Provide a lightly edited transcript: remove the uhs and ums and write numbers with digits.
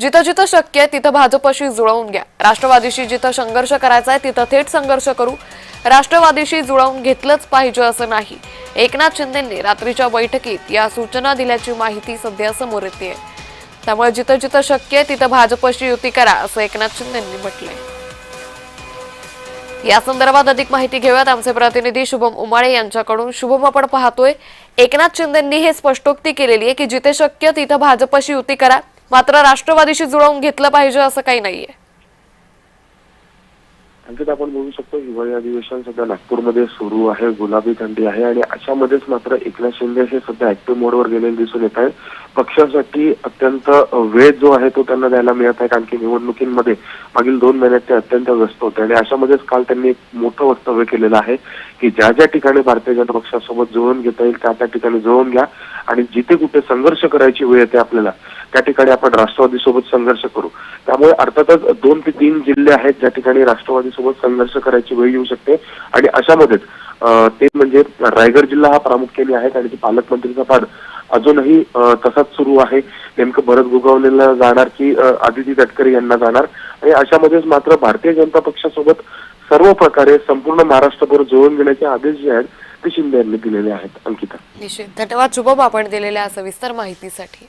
जिथं जिथं शक्य आहे तिथं भाजपशी जुळवून घ्या। राष्ट्रवादीशी जिथं संघर्ष करायचा आहे तिथं थेट संघर्ष करू। राष्ट्रवादीशी जुळवून घेतलंच पाहिजे असं नाही। एकनाथ शिंदेंनी रात्रीच्या बैठकीत या सूचना दिल्याची माहिती सध्या समोर येते। त्यामुळे जिथं जिथं शक्य आहे तिथं भाजपशी युती करा असं एकनाथ शिंदेंनी म्हटलंय। या संदर्भात अधिक माहिती घेऊयात आमचे प्रतिनिधी शुभम उमाळे यांच्याकडून। शुभम, आपण पाहतोय एकनाथ शिंदेंनी हे स्पष्टोक्ती केलेली आहे की जिथे शक्य तिथं भाजपशी युती करा, मात्र राष्ट्रवादीशी जुळवून घेतलं पाहिजे असं काही नाहीये। आणखीच आपण बोलू शकतो, हिवाळी अधिवेशन सध्या नागपूरमध्ये सुरू आहे, गुलाबी थंडी आहे आणि अशामध्येच मात्र एकनाथ शिंदे हे सध्या ऍक्टिव्ह मोडवर गेलेले दिसून येत आहेत। पक्षासाठी अत्यंत वेळ जो आहे तो त्यांना द्यायला मिळत आहे, कारण की निवडणुकीमध्ये मागील 2 महिन्यात ते अत्यंत व्यस्त होते आणि अशामध्येच काल त्यांनी एक मोठं वक्तव्य केलेलं आहे की ज्या ज्या ठिकाणी भारतीय जनता पक्षासोबत जुळवून घेता येईल त्या ठिकाणी जुळवून घ्या आणि जिथे कुठे संघर्ष करायची वेळ येते आपल्याला त्या ठिकाणी आपण राष्ट्रवादीसोबत संघर्ष करू। त्यामुळे अर्थातच 2 ते 3 जिल्हे आहेत ज्या ठिकाणी राष्ट्रवादीसोबत संघर्ष करायची वेळ येऊ शकते आणि अशामध्येच ते म्हणजे रायगड जिल्हा हा प्रामुख्याने आहे आणि पालकमंत्रीचा पद अजूनही तसाच सुरू आहे। नेमकं भरत गोगावलेला जाणार की आदिती तटकरे यांना जाणार आणि अशामध्येच मात्र भारतीय जनता पक्षासोबत सर्व प्रकारे संपूर्ण महाराष्ट्रभर जुळवून घेण्याचे आदेश जे आहेत ते शिंदे यांनी दिलेले आहेत। अंकिता, निश्चित धन्यवाद शुभम, आपण दिलेल्या सविस्तर माहितीसाठी।